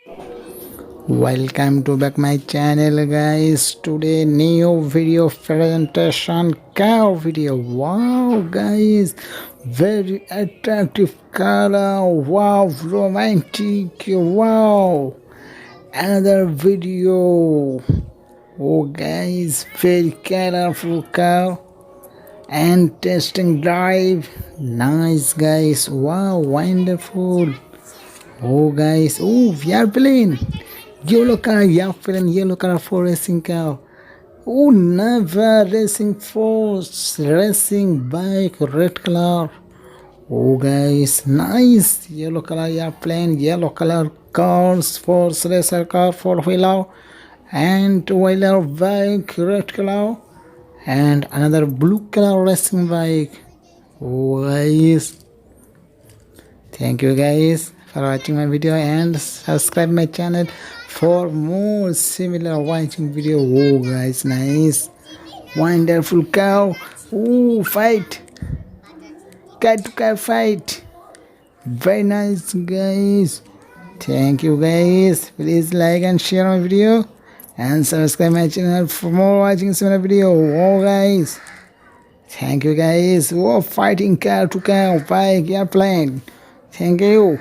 Welcome to back my channel, guys. Today new video presentation car video. Wow, guys, very attractive color. Wow, romantic. Wow, another video. Oh, guys, very colorful car and testing drive. Nice, guys. Wow, wonderful. Oh, guys. Oh, we are playing. Yellow car, yeah, feeling yellow car for racing car. Oh, never racing force, racing bike, red color. Oh, guys, nice yellow color airplane, yellow color cars, force racer car, four wheeler, and two wheeler bike, red color, and another blue color racing bike. Oh, guys, thank you guys for watching my video and subscribe my channel for more similar watching video. Oh, guys, nice, wonderful cow. Oh, fight, cat to cat fight, very nice, guys. Thank you guys, please like and share my video and subscribe my channel for more watching similar video. Oh, guys, thank you guys. Oh, fighting car to car bike airplane. Thank you.